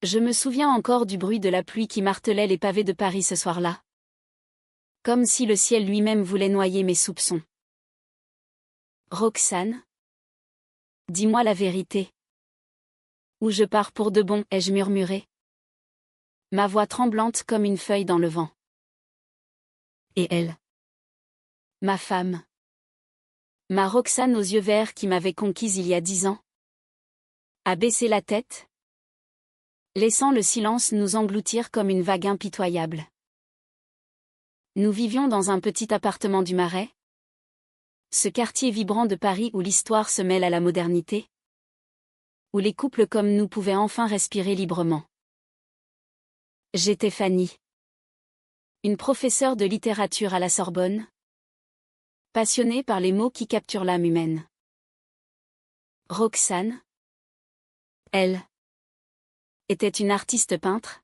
Je me souviens encore du bruit de la pluie qui martelait les pavés de Paris ce soir-là. Comme si le ciel lui-même voulait noyer mes soupçons. Roxane? Dis-moi la vérité. Où je pars pour de bon, ai-je murmuré. Ma voix tremblante comme une feuille dans le vent. Et elle? Ma femme. Ma Roxane aux yeux verts qui m'avait conquise il y a 10 ans. A baissé la tête, laissant le silence nous engloutir comme une vague impitoyable. Nous vivions dans un petit appartement du Marais. Ce quartier vibrant de Paris où l'histoire se mêle à la modernité. Où les couples comme nous pouvaient enfin respirer librement. J'étais Fanny. Une professeure de littérature à la Sorbonne. Passionnée par les mots qui capturent l'âme humaine. Roxane. Elle. Était une artiste peintre.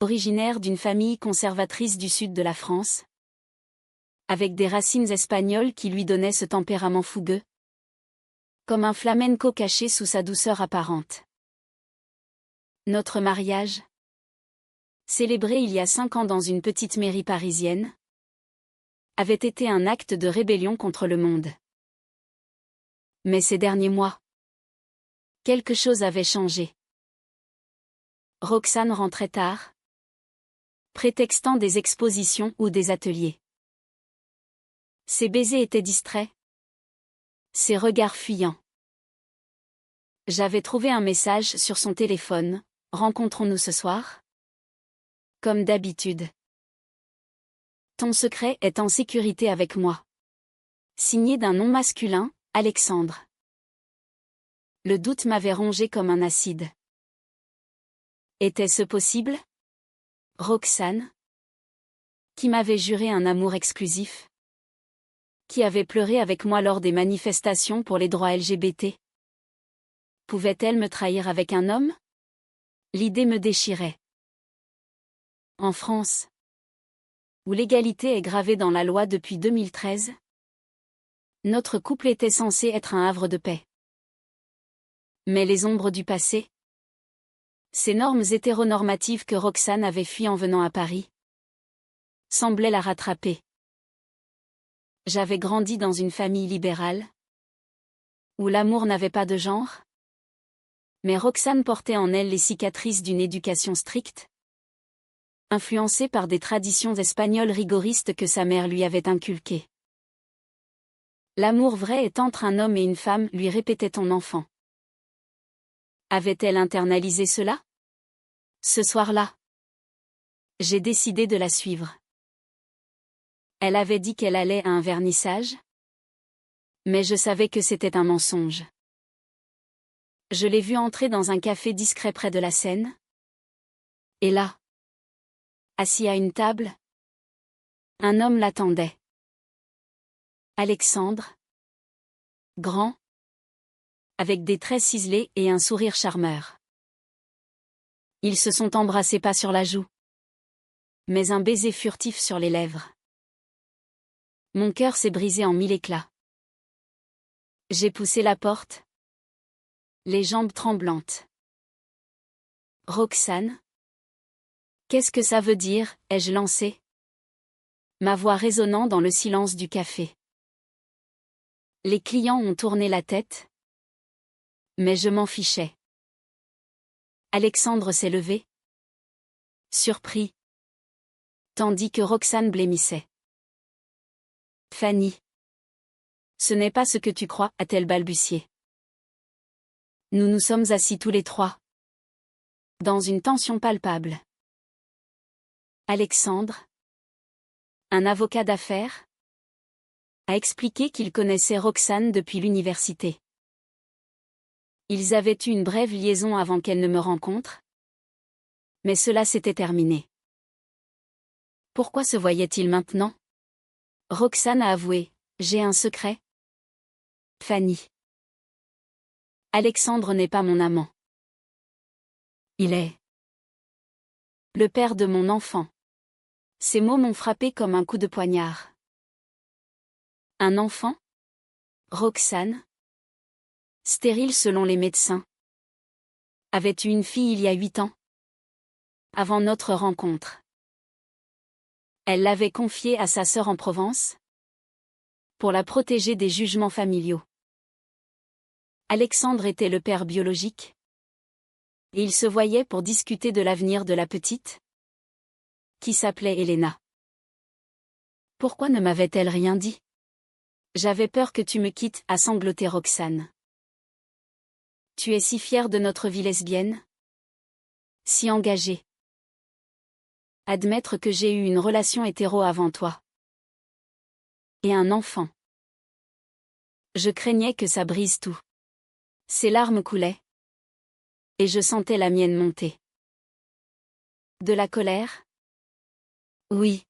Originaire d'une famille conservatrice du sud de la France. Avec des racines espagnoles qui lui donnaient ce tempérament fougueux. Comme un flamenco caché sous sa douceur apparente. Notre mariage, célébré il y a 5 ans dans une petite mairie parisienne, avait été un acte de rébellion contre le monde. Mais ces derniers mois, quelque chose avait changé. Roxane rentrait tard, prétextant des expositions ou des ateliers. Ses baisers étaient distraits, ses regards fuyants. J'avais trouvé un message sur son téléphone. Rencontrons-nous ce soir? Comme d'habitude. Ton secret est en sécurité avec moi. Signé d'un nom masculin, Alexandre. Le doute m'avait rongé comme un acide. Était-ce possible? Roxane? Qui m'avait juré un amour exclusif? Qui avait pleuré avec moi lors des manifestations pour les droits LGBT? Pouvait-elle me trahir avec un homme? L'idée me déchirait. En France, où l'égalité est gravée dans la loi depuis 2013, notre couple était censé être un havre de paix. Mais les ombres du passé, ces normes hétéronormatives que Roxane avait fuies en venant à Paris, semblaient la rattraper. J'avais grandi dans une famille libérale, où l'amour n'avait pas de genre. Mais Roxane portait en elle les cicatrices d'une éducation stricte, influencée par des traditions espagnoles rigoristes que sa mère lui avait inculquées. L'amour vrai est entre un homme et une femme, lui répétait ton enfant. Avait-elle internalisé cela? Ce soir-là, j'ai décidé de la suivre. Elle avait dit qu'elle allait à un vernissage, mais je savais que c'était un mensonge. Je l'ai vue entrer dans un café discret près de la Seine. Et là, assis à une table, un homme l'attendait. Alexandre. Grand. Avec des traits ciselés et un sourire charmeur. Ils se sont embrassés pas sur la joue, mais un baiser furtif sur les lèvres. Mon cœur s'est brisé en 1000 éclats. J'ai poussé la porte, les jambes tremblantes. Roxane? Qu'est-ce que ça veut dire, ai-je lancé? Ma voix résonnant dans le silence du café. Les clients ont tourné la tête, mais je m'en fichais. Alexandre s'est levé, surpris, tandis que Roxane blêmissait. Fanny. Ce n'est pas ce que tu crois, a-t-elle balbutié. Nous nous sommes assis tous les trois, dans une tension palpable. Alexandre, un avocat d'affaires, a expliqué qu'il connaissait Roxane depuis l'université. Ils avaient eu une brève liaison avant qu'elle ne me rencontre, mais cela s'était terminé. Pourquoi se voyait-il maintenant? Roxane a avoué, j'ai un secret. Fanny. Alexandre n'est pas mon amant. Il est le père de mon enfant. Ces mots m'ont frappé comme un coup de poignard. Un enfant? Roxane? Stérile selon les médecins. avait eu une fille il y a 8 ans. Avant notre rencontre. Elle l'avait confiée à sa sœur en Provence. Pour la protéger des jugements familiaux. Alexandre était le père biologique. Et ils se voyaient pour discuter de l'avenir de la petite. Qui s'appelait Elena. Pourquoi ne m'avait-elle rien dit? J'avais peur que tu me quittes, a sangloté Roxane. Tu es si fière de notre vie lesbienne? Si engagée. Admettre que j'ai eu une relation hétéro avant toi. Et un enfant. Je craignais que ça brise tout. Ses larmes coulaient. Et je sentais la mienne monter. De la colère? Oui.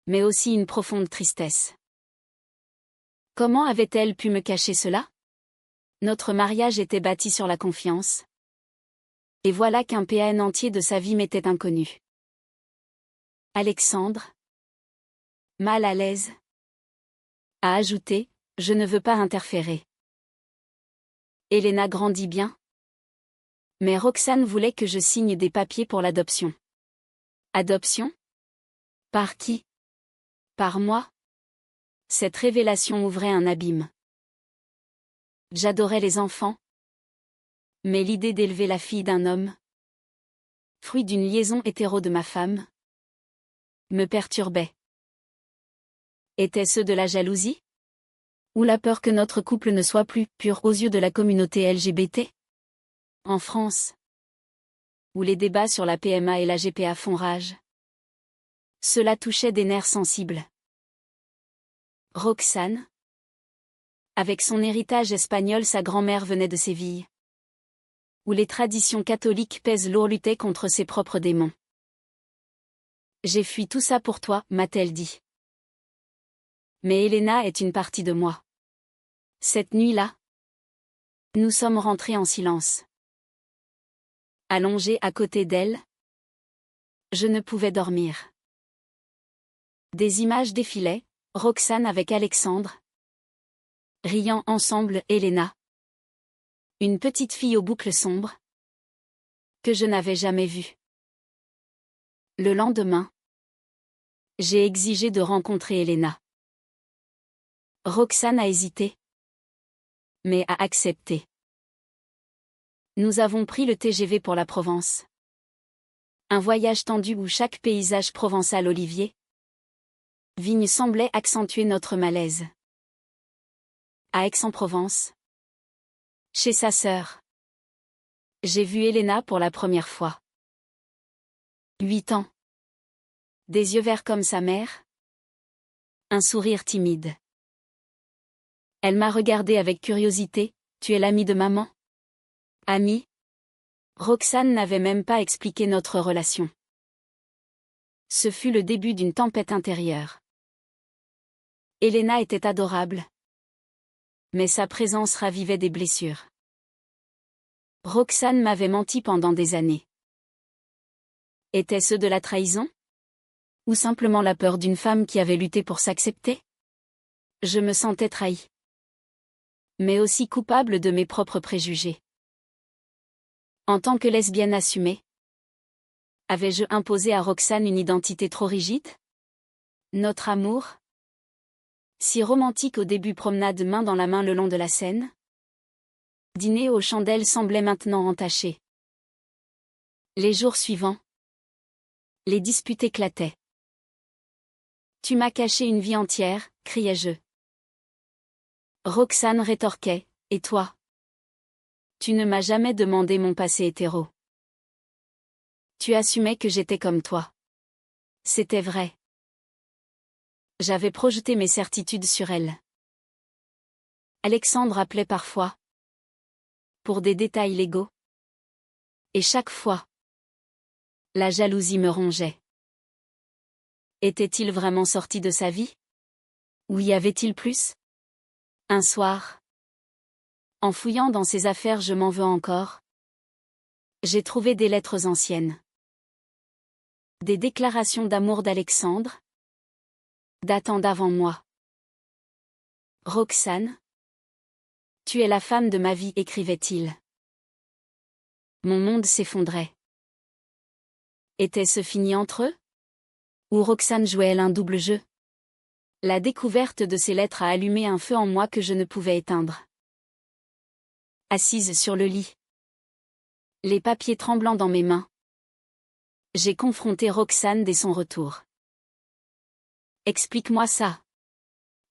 Mais aussi une profonde tristesse. Comment avait-elle pu me cacher cela? Notre mariage était bâti sur la confiance. Et voilà qu'un PN entier de sa vie m'était inconnu. Alexandre, mal à l'aise, a ajouté, je ne veux pas interférer. Elena grandit bien. Mais Roxane voulait que je signe des papiers pour l'adoption. Adoption? Par qui? Par moi? Cette révélation ouvrait un abîme. J'adorais les enfants. Mais l'idée d'élever la fille d'un homme, fruit d'une liaison hétéro de ma femme, me perturbait. Était-ce de la jalousie? Ou la peur que notre couple ne soit plus pur aux yeux de la communauté LGBT? En France, où les débats sur la PMA et la GPA font rage, cela touchait des nerfs sensibles. Roxane, avec son héritage espagnol, sa grand-mère venait de Séville, où les traditions catholiques pèsent lourd, luttait contre ses propres démons. J'ai fui tout ça pour toi, m'a-t-elle dit. Mais Elena est une partie de moi. Cette nuit-là, nous sommes rentrés en silence. Allongé à côté d'elle, je ne pouvais dormir. Des images défilaient, Roxane avec Alexandre, riant ensemble, Elena. Une petite fille aux boucles sombres, que je n'avais jamais vue. Le lendemain, j'ai exigé de rencontrer Elena. Roxane a hésité, mais a accepté. Nous avons pris le TGV pour la Provence. Un voyage tendu où chaque paysage provençal olivier, vigne semblait accentuer notre malaise. À Aix-en-Provence, chez sa sœur, j'ai vu Elena pour la première fois. 8 ans. Des yeux verts comme sa mère. Un sourire timide. Elle m'a regardé avec curiosité. Tu es l'amie de maman? Amie? Roxane n'avait même pas expliqué notre relation. Ce fut le début d'une tempête intérieure. Elena était adorable. Mais sa présence ravivait des blessures. Roxane m'avait menti pendant des années. Était-ce de la trahison? Ou simplement la peur d'une femme qui avait lutté pour s'accepter? Je me sentais trahie. Mais aussi coupable de mes propres préjugés. En tant que lesbienne assumée, avais-je imposé à Roxane une identité trop rigide? Notre amour, si romantique au début, promenade main dans la main le long de la Seine, dîner aux chandelles, semblait maintenant entaché. Les jours suivants, les disputes éclataient. Tu m'as caché une vie entière, criais-je. Roxane rétorquait, et toi? Tu ne m'as jamais demandé mon passé hétéro. Tu assumais que j'étais comme toi. C'était vrai. J'avais projeté mes certitudes sur elle. Alexandre appelait parfois. Pour des détails légaux. Et chaque fois, la jalousie me rongeait. Était-il vraiment sorti de sa vie? Ou y avait-il plus? Un soir, en fouillant dans ses affaires, je m'en veux encore. J'ai trouvé des lettres anciennes. Des déclarations d'amour d'Alexandre, datant d'avant moi. Roxane, tu es la femme de ma vie, écrivait-il. Mon monde s'effondrait. Était-ce fini entre eux? Ou Roxane jouait-elle un double jeu? La découverte de ces lettres a allumé un feu en moi que je ne pouvais éteindre. Assise sur le lit, les papiers tremblants dans mes mains, j'ai confronté Roxane dès son retour. Explique-moi ça.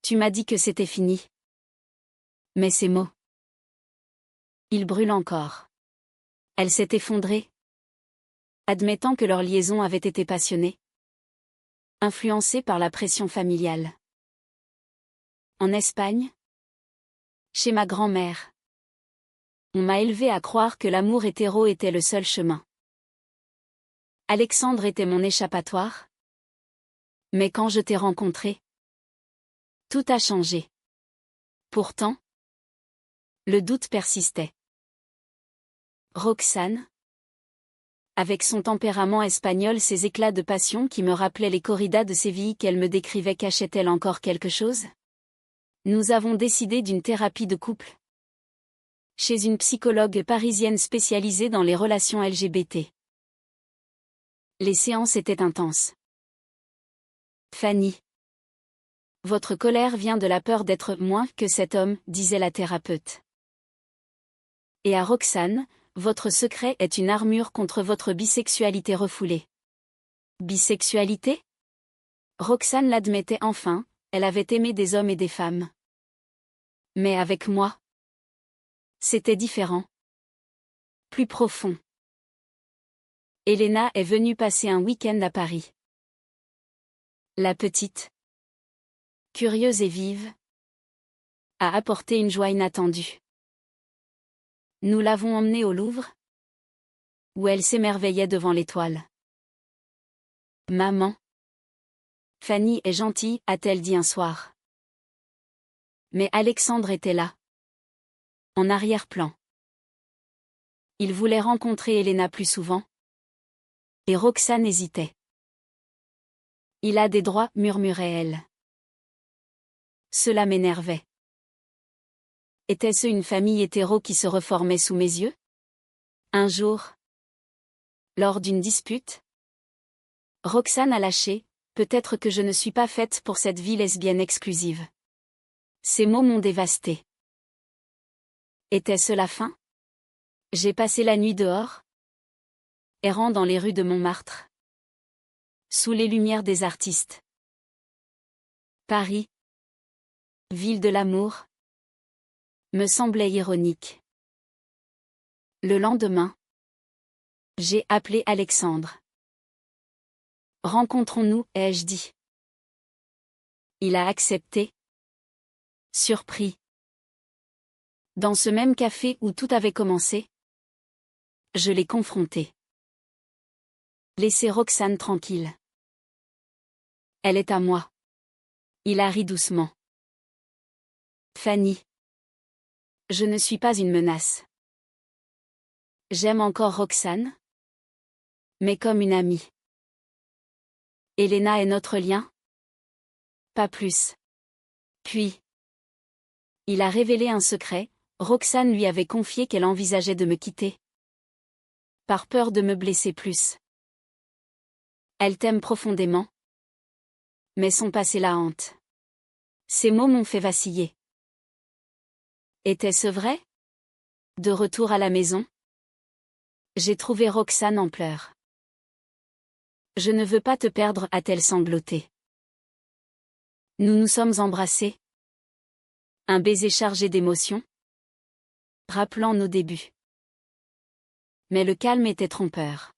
Tu m'as dit que c'était fini. Mais ces mots. Ils brûlent encore. Elle s'est effondrée. Admettant que leur liaison avait été passionnée. Influencée par la pression familiale. En Espagne, chez ma grand-mère, on m'a élevé à croire que l'amour hétéro était le seul chemin. Alexandre était mon échappatoire. Mais quand je t'ai rencontré, tout a changé. Pourtant, le doute persistait. Roxane, avec son tempérament espagnol, ses éclats de passion qui me rappelaient les corridas de Séville qu'elle me décrivait, cachait-elle encore quelque chose? Nous avons décidé d'une thérapie de couple. Chez une psychologue parisienne spécialisée dans les relations LGBT. Les séances étaient intenses. Fanny. Votre colère vient de la peur d'être moins que cet homme, disait la thérapeute. Et à Roxane, votre secret est une armure contre votre bisexualité refoulée. Bisexualité? Roxane l'admettait enfin, elle avait aimé des hommes et des femmes. Mais avec moi, c'était différent. Plus profond. Elena est venue passer un week-end à Paris. La petite, curieuse et vive, a apporté une joie inattendue. Nous l'avons emmenée au Louvre, où elle s'émerveillait devant l'étoile. Maman, Fanny est gentille, a-t-elle dit un soir. Mais Alexandre était là, en arrière-plan. Il voulait rencontrer Elena plus souvent. Et Roxane hésitait. Il a des droits, murmurait-elle. Cela m'énervait. Était-ce une famille hétéro qui se reformait sous mes yeux? Un jour, lors d'une dispute, Roxane a lâché, peut-être que je ne suis pas faite pour cette vie lesbienne exclusive. Ces mots m'ont dévastée. Était-ce la fin? J'ai passé la nuit dehors, errant dans les rues de Montmartre, sous les lumières des artistes. Paris, ville de l'amour, me semblait ironique. Le lendemain, j'ai appelé Alexandre. Rencontrons-nous, ai-je dit. Il a accepté. Surpris. Dans ce même café où tout avait commencé, je l'ai confronté. Laissez Roxane tranquille. Elle est à moi. Il a ri doucement. Fanny. Je ne suis pas une menace. J'aime encore Roxane, mais comme une amie. Elena est notre lien? Pas plus. Puis, il a révélé un secret, Roxane lui avait confié qu'elle envisageait de me quitter. Par peur de me blesser plus. Elle t'aime profondément. Mais son passé la hante. Ces mots m'ont fait vaciller. Était-ce vrai? De retour à la maison, j'ai trouvé Roxane en pleurs. Je ne veux pas te perdre, a-t-elle sangloté. Nous nous sommes embrassés. Un baiser chargé d'émotions, rappelant nos débuts. Mais le calme était trompeur.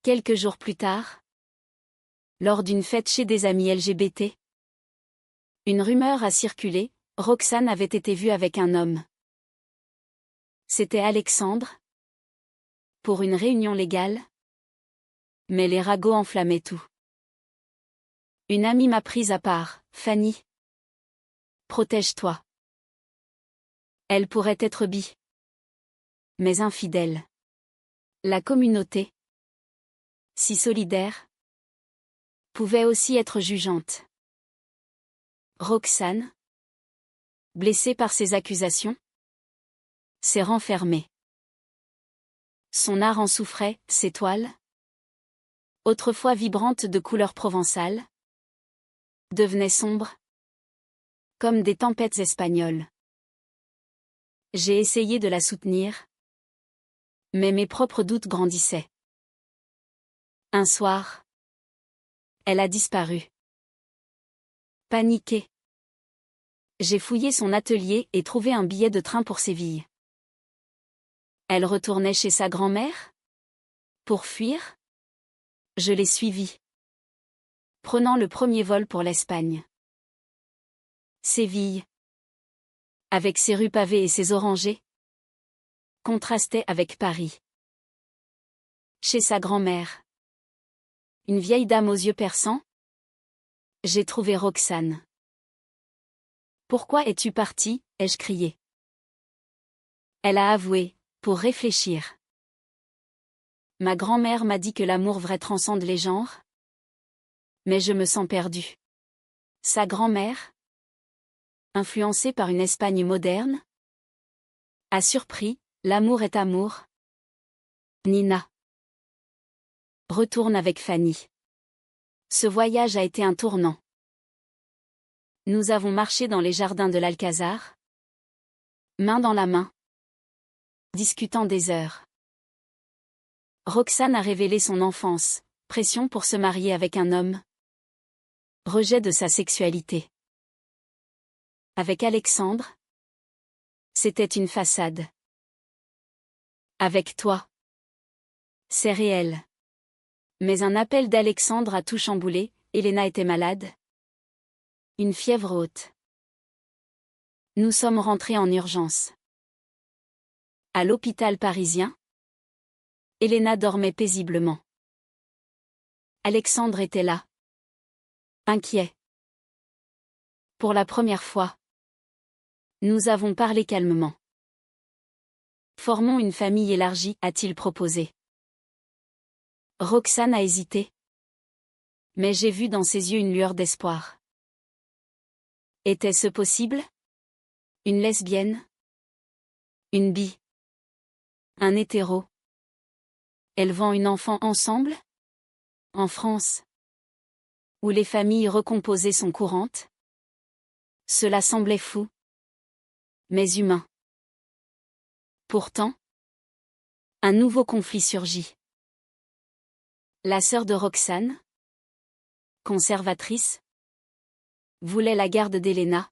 Quelques jours plus tard, lors d'une fête chez des amis LGBT, une rumeur a circulé, Roxane avait été vue avec un homme. C'était Alexandre. Pour une réunion légale. Mais les ragots enflammaient tout. Une amie m'a prise à part, Fanny. Protège-toi. Elle pourrait être bi. Mais infidèle. La communauté, si solidaire, pouvait aussi être jugeante. Roxane, blessée par ces accusations, s'est renfermée. Son art en souffrait, ses toiles, autrefois vibrantes de couleurs provençales, devenaient sombres, comme des tempêtes espagnoles. J'ai essayé de la soutenir, mais mes propres doutes grandissaient. Un soir, elle a disparu. Paniquée, j'ai fouillé son atelier et trouvé un billet de train pour Séville. Elle retournait chez sa grand-mère? Pour fuir? Je l'ai suivie, prenant le premier vol pour l'Espagne. Séville, avec ses rues pavées et ses orangers, contrastait avec Paris. Chez sa grand-mère, une vieille dame aux yeux perçants, j'ai trouvé Roxane. « Pourquoi es-tu partie ?» ai-je crié. Elle a avoué, pour réfléchir. Ma grand-mère m'a dit que l'amour vrai transcende les genres. Mais je me sens perdue. Sa grand-mère, influencée par une Espagne moderne, a surpris, l'amour est amour. Nina retourne avec Fanny. Ce voyage a été un tournant. Nous avons marché dans les jardins de l'Alcazar, main dans la main, discutant des heures. Roxane a révélé son enfance, pression pour se marier avec un homme, rejet de sa sexualité. Avec Alexandre, c'était une façade. Avec toi, c'est réel. Mais un appel d'Alexandre a tout chamboulé. Elena était malade. Une fièvre haute. Nous sommes rentrés en urgence. À l'hôpital parisien, Elena dormait paisiblement. Alexandre était là. Inquiet. Pour la première fois, nous avons parlé calmement. Formons une famille élargie, a-t-il proposé. Roxane a hésité. Mais j'ai vu dans ses yeux une lueur d'espoir. Était-ce possible? Une lesbienne? Une bi? Un hétéro? Élevant une enfant ensemble? En France, où les familles recomposées sont courantes? Cela semblait fou, mais humain. Pourtant, un nouveau conflit surgit. La sœur de Roxane, conservatrice, voulait la garde d'Elena,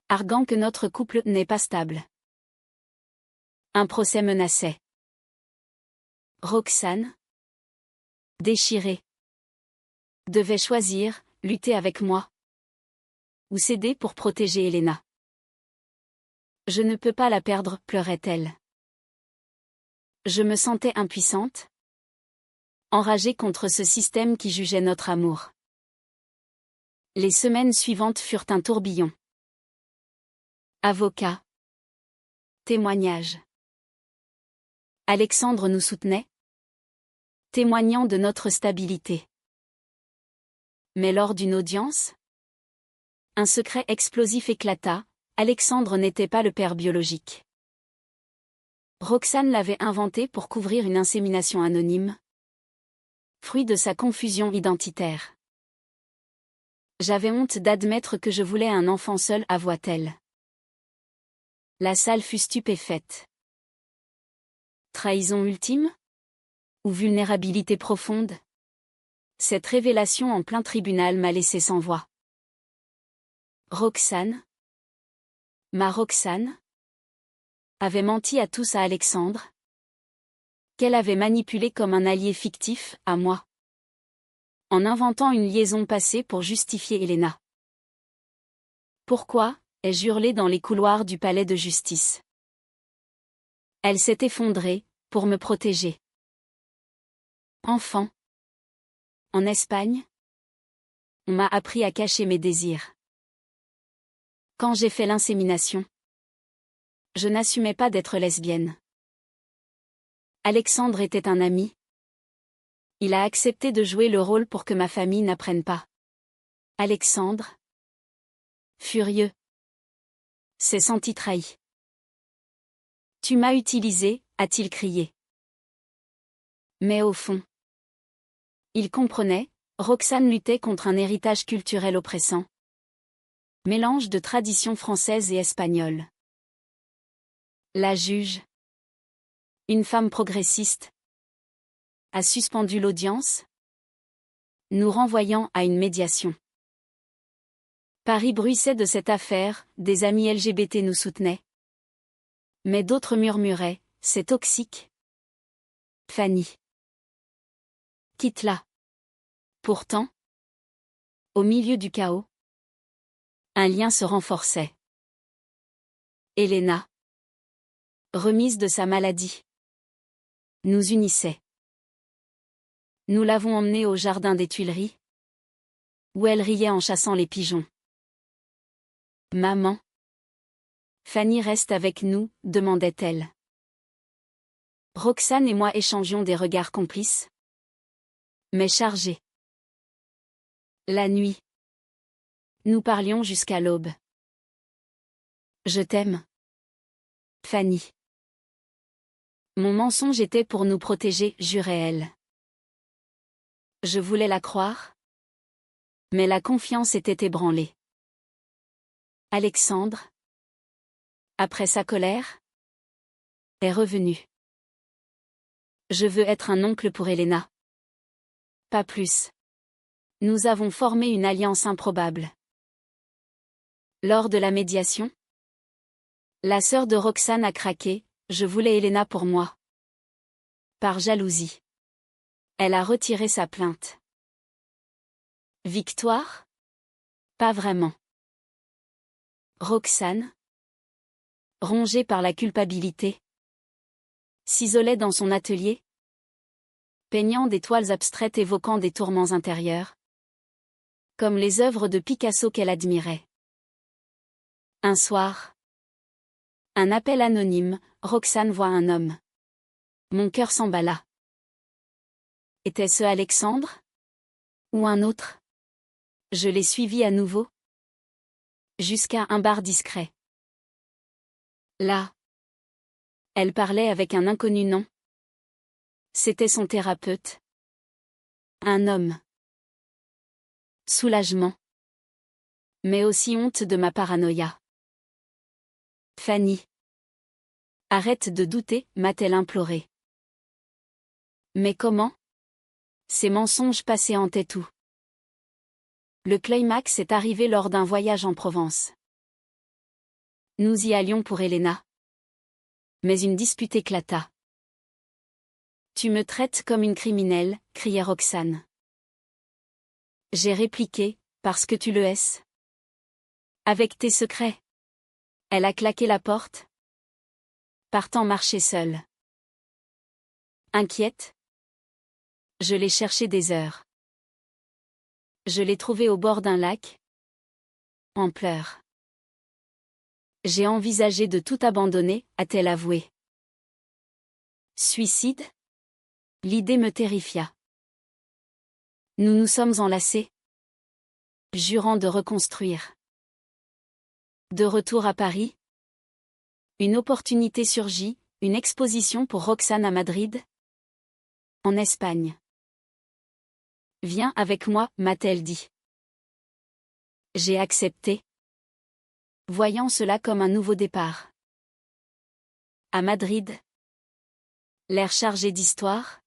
arguant que notre couple n'est pas stable. Un procès menaçait. Roxane, déchirée, devait choisir, lutter avec moi, ou céder pour protéger Elena. Je ne peux pas la perdre, pleurait-elle. Je me sentais impuissante, enragée contre ce système qui jugeait notre amour. Les semaines suivantes furent un tourbillon. Avocats. Témoignages. Alexandre nous soutenait, témoignant de notre stabilité. Mais lors d'une audience, un secret explosif éclata. Alexandre n'était pas le père biologique. Roxane l'avait inventé pour couvrir une insémination anonyme, fruit de sa confusion identitaire. J'avais honte d'admettre que je voulais un enfant seul, avoua-t-elle. La salle fut stupéfaite. Trahison ultime? Ou vulnérabilité profonde? Cette révélation en plein tribunal m'a laissé sans voix. Roxane, ma Roxane, avait menti à tous à Alexandre, qu'elle avait manipulé comme un allié fictif, à moi, en inventant une liaison passée pour justifier Elena. Pourquoi, ai-je hurlé dans les couloirs du palais de justice. Elle s'est effondrée, pour me protéger. Enfant. En Espagne, on m'a appris à cacher mes désirs. Quand j'ai fait l'insémination, je n'assumais pas d'être lesbienne. Alexandre était un ami. Il a accepté de jouer le rôle pour que ma famille n'apprenne pas. Alexandre, furieux, s'est senti trahi. Tu m'as utilisé, a-t-il crié. Mais au fond, il comprenait, Roxane luttait contre un héritage culturel oppressant. Mélange de traditions françaises et espagnoles. La juge, une femme progressiste, a suspendu l'audience, nous renvoyant à une médiation. Paris bruissait de cette affaire, des amis LGBT nous soutenaient. Mais d'autres murmuraient, c'est toxique. Fanny. Quitte-la. Pourtant, au milieu du chaos, un lien se renforçait. Elena, remise de sa maladie, nous unissait. Nous l'avons emmenée au jardin des Tuileries, où elle riait en chassant les pigeons. Maman. Fanny reste avec nous, demandait-elle. Roxane et moi échangions des regards complices, mais chargés. La nuit. Nous parlions jusqu'à l'aube. Je t'aime. Fanny. Mon mensonge était pour nous protéger, jurait-elle. Je voulais la croire, mais la confiance était ébranlée. Alexandre, après sa colère, est revenu. Je veux être un oncle pour Elena. Pas plus. Nous avons formé une alliance improbable. Lors de la médiation, la sœur de Roxane a craqué, je voulais Elena pour moi. Par jalousie. Elle a retiré sa plainte. Victoire? Pas vraiment. Roxane, rongée par la culpabilité, s'isolait dans son atelier, peignant des toiles abstraites évoquant des tourments intérieurs, comme les œuvres de Picasso qu'elle admirait. Un soir, un appel anonyme, Roxane voit un homme. Mon cœur s'emballa. Était-ce Alexandre? Ou un autre? Je l'ai suivi à nouveau. Jusqu'à un bar discret. Là, elle parlait avec un inconnu nom. C'était son thérapeute. Un homme. Soulagement. Mais aussi honte de ma paranoïa. Fanny. Arrête de douter, m'a-t-elle imploré. Mais comment? Ces mensonges passés hantaient tout. Le climax est arrivé lors d'un voyage en Provence. Nous y allions pour Elena. Mais une dispute éclata. Tu me traites comme une criminelle, criait Roxane. J'ai répliqué, parce que tu le es. Avec tes secrets. Elle a claqué la porte. Partant marcher seule. Inquiète. Je l'ai cherchée des heures. Je l'ai trouvée au bord d'un lac. En pleurs. J'ai envisagé de tout abandonner, a-t-elle avoué. Suicide? L'idée me terrifia. Nous nous sommes enlacés, jurant de reconstruire. De retour à Paris, une opportunité surgit, une exposition pour Roxane à Madrid, en Espagne. Viens avec moi, m'a-t-elle dit. J'ai accepté, voyant cela comme un nouveau départ. À Madrid, l'air chargé d'histoire,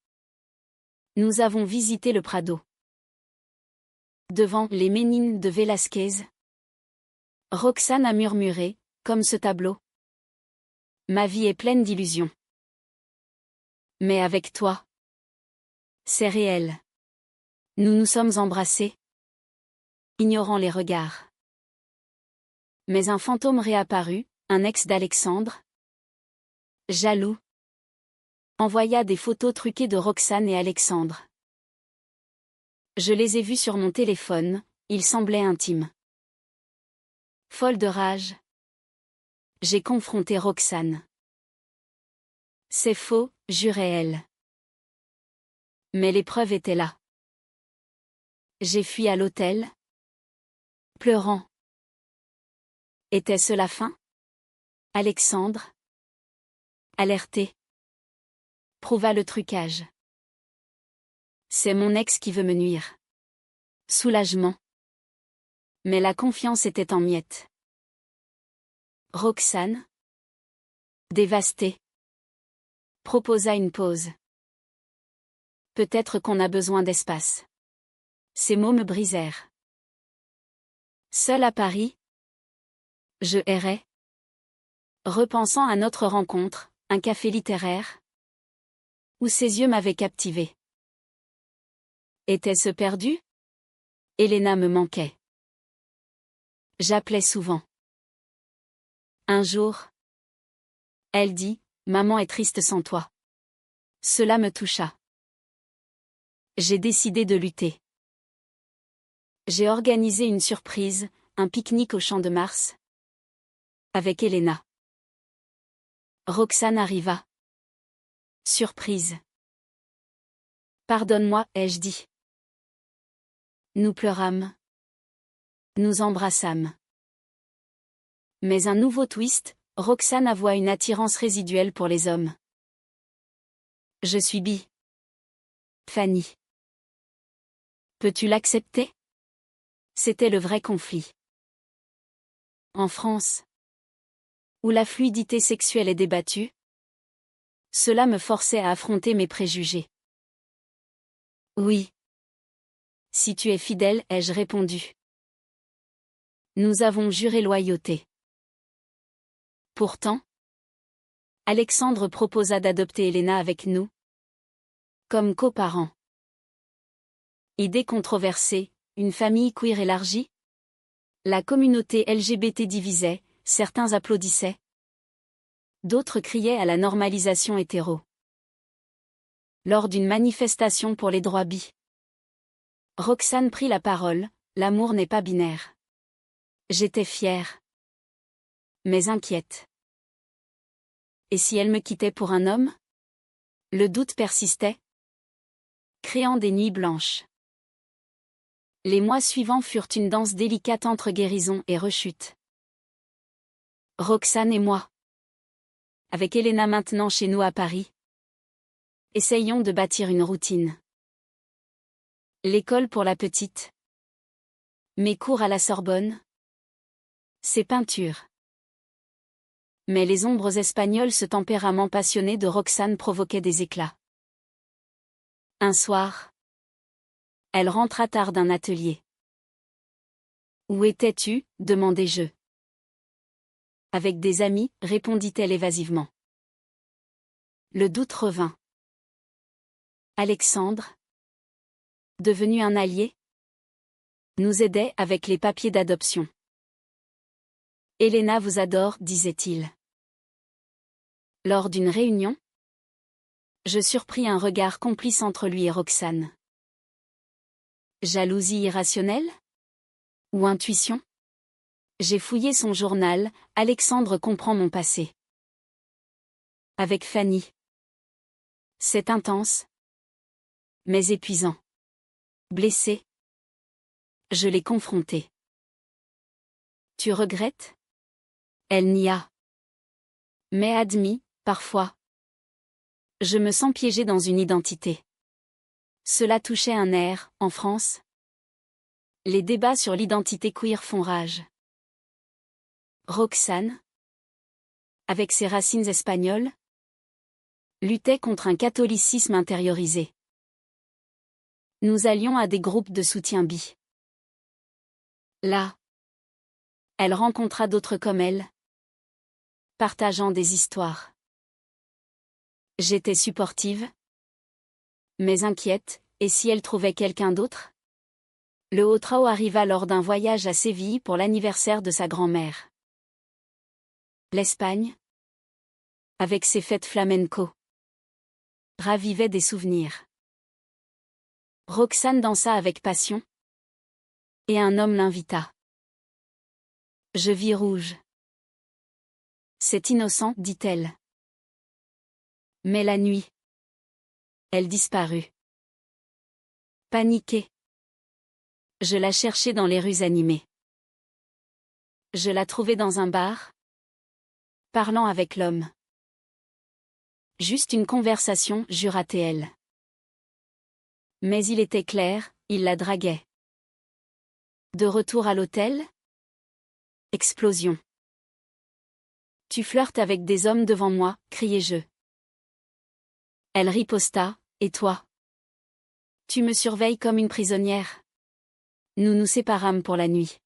nous avons visité le Prado. Devant les Ménines de Velázquez, Roxane a murmuré, comme ce tableau. Ma vie est pleine d'illusions. Mais avec toi, c'est réel. Nous nous sommes embrassés, ignorant les regards. Mais un fantôme réapparut, un ex d'Alexandre, jaloux, envoya des photos truquées de Roxane et Alexandre. Je les ai vus sur mon téléphone, ils semblaient intimes. Folle de rage, j'ai confronté Roxane. C'est faux, jurait-elle. Mais les preuves étaient là. J'ai fui à l'hôtel, pleurant. Était-ce la fin? Alexandre, alerté, prouva le trucage. C'est mon ex qui veut me nuire. Soulagement. Mais la confiance était en miettes. Roxane, dévastée, proposa une pause. Peut-être qu'on a besoin d'espace. Ces mots me brisèrent. Seul à Paris, je errais, repensant à notre rencontre, un café littéraire, où ses yeux m'avaient captivé. Était-ce perdu? Elena me manquait. J'appelais souvent. Un jour, elle dit, « Maman est triste sans toi. » Cela me toucha. J'ai décidé de lutter. J'ai organisé une surprise, un pique-nique au Champ de Mars. Avec Elena. Roxane arriva. Surprise. Pardonne-moi, ai-je dit. Nous pleurâmes. Nous embrassâmes. Mais un nouveau twist, Roxane avoua une attirance résiduelle pour les hommes. Je suis bi. Fanny. Peux-tu l'accepter? C'était le vrai conflit. En France, où la fluidité sexuelle est débattue, cela me forçait à affronter mes préjugés. Oui. Si tu es fidèle, ai-je répondu. Nous avons juré loyauté. Pourtant, Alexandre proposa d'adopter Elena avec nous, comme coparents. Idée controversée, une famille queer élargie? La communauté LGBT divisait, certains applaudissaient. D'autres criaient à la normalisation hétéro. Lors d'une manifestation pour les droits bi, Roxane prit la parole, l'amour n'est pas binaire. J'étais fière. Mais inquiète. Et si elle me quittait pour un homme? Le doute persistait, créant des nuits blanches. Les mois suivants furent une danse délicate entre guérison et rechute. Roxane et moi. Avec Elena maintenant chez nous à Paris. Essayons de bâtir une routine. L'école pour la petite. Mes cours à la Sorbonne. Ses peintures. Mais les ombres espagnoles, ce tempérament passionné de Roxane provoquait des éclats. Un soir, elle rentra tard d'un atelier. Où étais-tu? Demandai-je. Avec des amis, répondit-elle évasivement. Le doute revint. Alexandre, devenu un allié, nous aidait avec les papiers d'adoption. Elena vous adore, disait-il. Lors d'une réunion, je surpris un regard complice entre lui et Roxane. Jalousie irrationnelle? Ou intuition? J'ai fouillé son journal, Alexandre comprend mon passé. Avec Fanny. C'est intense. Mais épuisant. Blessé. Je l'ai confrontée. Tu regrettes? Elle nia. Mais admis, parfois. Je me sens piégée dans une identité. Cela touchait un air, en France. Les débats sur l'identité queer font rage. Roxane, avec ses racines espagnoles, luttait contre un catholicisme intériorisé. Nous allions à des groupes de soutien bi. Là, elle rencontra d'autres comme elle, partageant des histoires. J'étais supportive, mais inquiète, et si elle trouvait quelqu'un d'autre? Le Haut-Trao arriva lors d'un voyage à Séville pour l'anniversaire de sa grand-mère. L'Espagne, avec ses fêtes flamenco, ravivait des souvenirs. Roxane dansa avec passion, et un homme l'invita. Je vis rouge. C'est innocent, dit-elle. Mais la nuit, elle disparut. Paniquée, je la cherchai dans les rues animées. Je la trouvai dans un bar, parlant avec l'homme. Juste une conversation, jura-t-elle. Mais il était clair, il la draguait. De retour à l'hôtel? Explosion. Tu flirtes avec des hommes devant moi, criai-je. Elle riposta, et toi? Tu me surveilles comme une prisonnière. Nous nous séparâmes pour la nuit.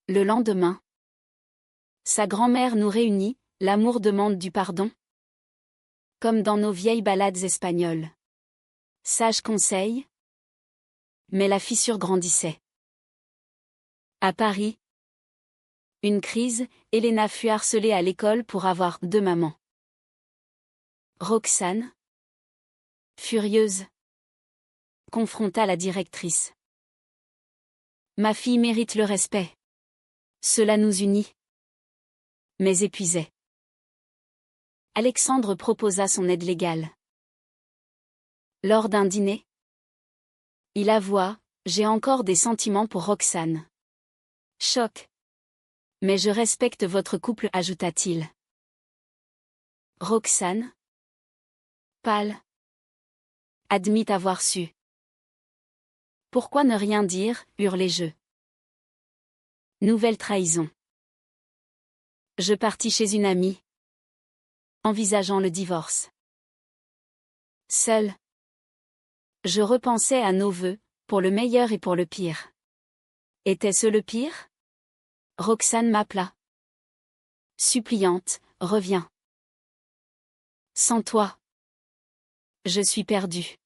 Le lendemain. Sa grand-mère nous réunit, l'amour demande du pardon. Comme dans nos vieilles ballades espagnoles. Sage conseil. Mais la fissure grandissait. À Paris. Une crise, Elena fut harcelée à l'école pour avoir 2 mamans. Roxane, furieuse, confronta la directrice. Ma fille mérite le respect. Cela nous unit. Mais épuisait. Alexandre proposa son aide légale. Lors d'un dîner, il avoua, j'ai encore des sentiments pour Roxane. Choc. Mais je respecte votre couple, ajouta-t-il. Roxane, pâle, admit avoir su. Pourquoi ne rien dire, hurlai-je. Nouvelle trahison. Je partis chez une amie, envisageant le divorce. Seul. Je repensais à nos vœux, pour le meilleur et pour le pire. Était-ce le pire? Roxane m'appela. Suppliante, reviens. Sans toi. Je suis perdue.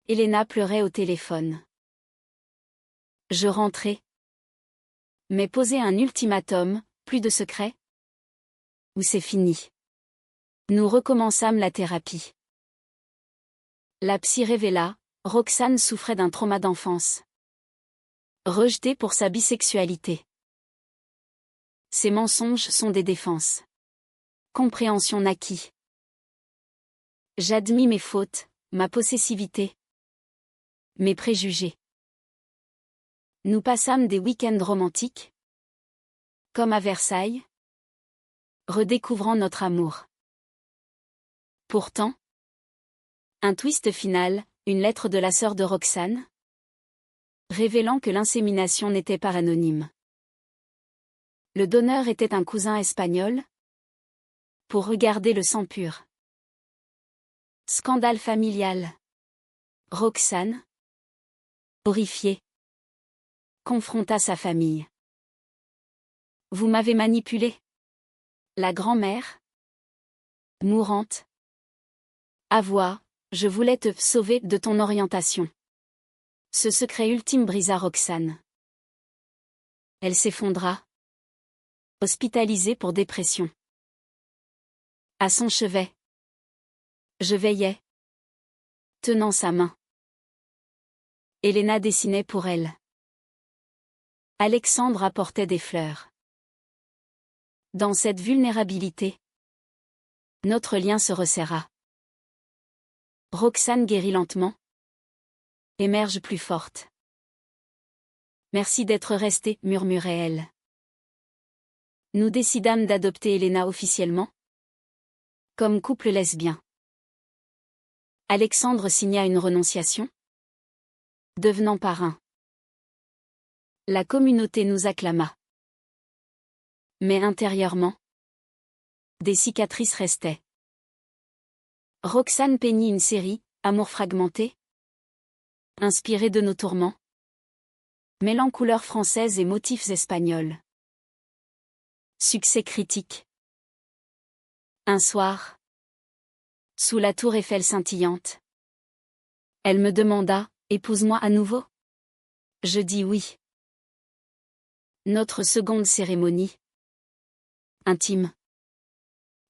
Elena pleurait au téléphone. Je rentrai. Mais poser un ultimatum, plus de secret? Ou c'est fini? Nous recommençâmes la thérapie. La psy révéla, Roxane souffrait d'un trauma d'enfance. Rejetée pour sa bisexualité. Ces mensonges sont des défenses. Compréhension naquit. J'admis mes fautes, ma possessivité. Mes préjugés. Nous passâmes des week-ends romantiques. Comme à Versailles. Redécouvrant notre amour. Pourtant. Un twist final, une lettre de la sœur de Roxane. Révélant que l'insémination n'était pas anonyme. Le donneur était un cousin espagnol. Pour regarder le sang pur. Scandale familial. Roxane, horrifiée, confronta sa famille. Vous m'avez manipulé. La grand-mère, mourante, avoua, je voulais te sauver de ton orientation. Ce secret ultime brisa Roxane. Elle s'effondra. Hospitalisée pour dépression. À son chevet. Je veillais. Tenant sa main. Elena dessinait pour elle. Alexandre apportait des fleurs. Dans cette vulnérabilité, notre lien se resserra. Roxane guérit lentement. Émerge plus forte. Merci d'être restée, murmurait-elle. Nous décidâmes d'adopter Elena officiellement. Comme couple lesbien. Alexandre signa une renonciation. Devenant parrain. La communauté nous acclama. Mais intérieurement, des cicatrices restaient. Roxane peignit une série, Amour fragmenté, inspirée de nos tourments, mêlant couleurs françaises et motifs espagnols. Succès critique. Un soir, sous la tour Eiffel scintillante, elle me demanda, épouse-moi à nouveau? Je dis oui. Notre seconde cérémonie, intime,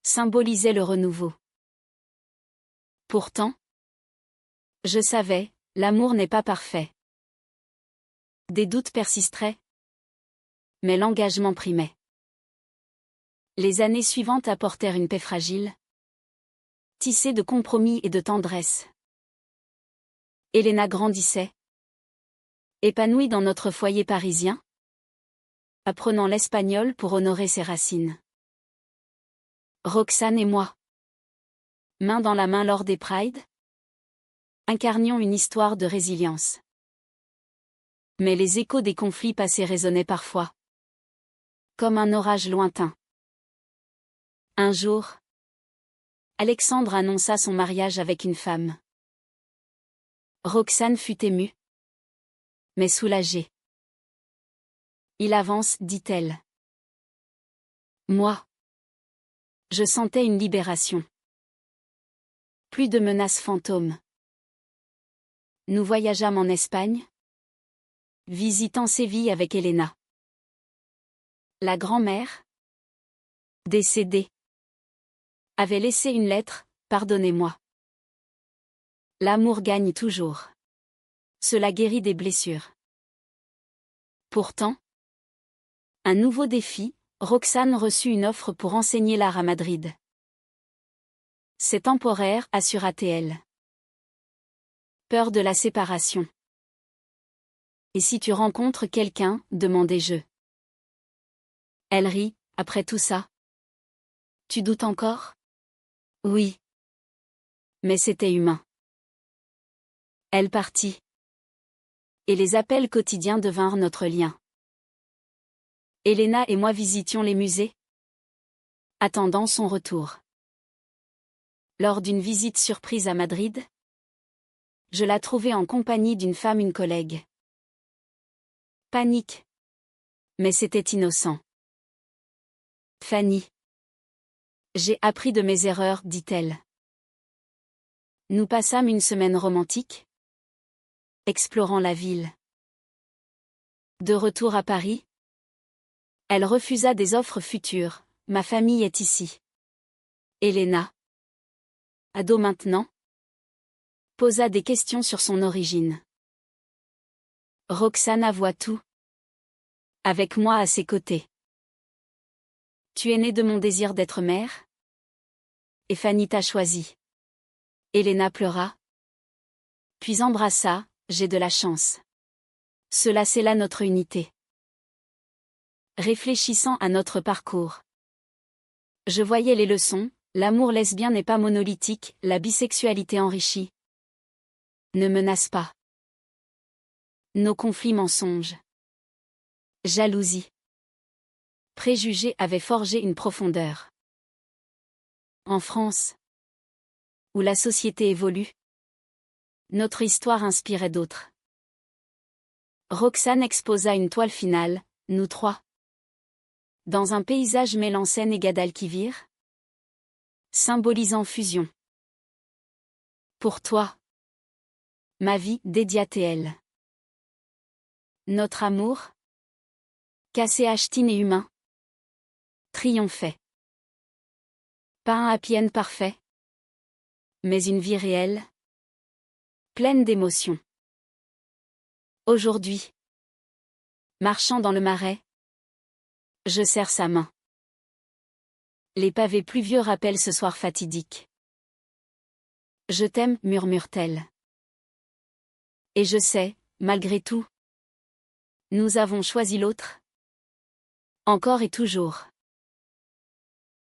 symbolisait le renouveau. Pourtant, je savais, l'amour n'est pas parfait. Des doutes persisteraient, mais l'engagement primait. Les années suivantes apportèrent une paix fragile, tissée de compromis et de tendresse. Elena grandissait, épanouie dans notre foyer parisien, apprenant l'espagnol pour honorer ses racines. Roxane et moi. Main dans la main lors des Prides. Incarnions une histoire de résilience. Mais les échos des conflits passés résonnaient parfois. Comme un orage lointain. Un jour, Alexandre annonça son mariage avec une femme. Roxane fut émue, mais soulagée. Il avance, dit-elle. Moi. Je sentais une libération. Plus de menaces fantômes. Nous voyageâmes en Espagne, visitant Séville avec Elena. La grand-mère, décédée, avait laissé une lettre, pardonnez-moi. L'amour gagne toujours. Cela guérit des blessures. Pourtant, un nouveau défi, Roxane reçut une offre pour enseigner l'art à Madrid. C'est temporaire, assura-t-elle. Peur de la séparation. Et si tu rencontres quelqu'un, demandai-je. Elle rit, après tout ça. Tu doutes encore? Oui. Mais c'était humain. Elle partit. Et les appels quotidiens devinrent notre lien. Elena et moi visitions les musées, attendant son retour. Lors d'une visite surprise à Madrid, je la trouvai en compagnie d'une femme, une collègue. Panique. Mais c'était innocent. Fanny. J'ai appris de mes erreurs, dit-elle. Nous passâmes une semaine romantique, explorant la ville. De retour à Paris, elle refusa des offres futures. Ma famille est ici. Elena, ado maintenant, posa des questions sur son origine. Roxane avoua tout. Avec moi à ses côtés. Tu es née de mon désir d'être mère? Et Fanny t'a choisi. Elena pleura. Puis embrassa, j'ai de la chance. Cela scella notre unité. Réfléchissant à notre parcours. Je voyais les leçons, l'amour lesbien n'est pas monolithique, la bisexualité enrichit. Ne menace pas. Nos conflits mensonges. Jalousie. Préjugés avaient forgé une profondeur. En France, où la société évolue, notre histoire inspirait d'autres. Roxane exposa une toile finale, nous trois. Dans un paysage mêlant Seine et Guadalquivir, symbolisant fusion. Pour toi, ma vie, dédia TL. Notre amour, cassé achetine et humain, triomphait. Pas un happy end parfait, mais une vie réelle, pleine d'émotions. Aujourd'hui, marchant dans le marais, je serre sa main. Les pavés pluvieux rappellent ce soir fatidique. Je t'aime, murmure-t-elle. Et je sais, malgré tout, nous avons choisi l'autre. Encore et toujours.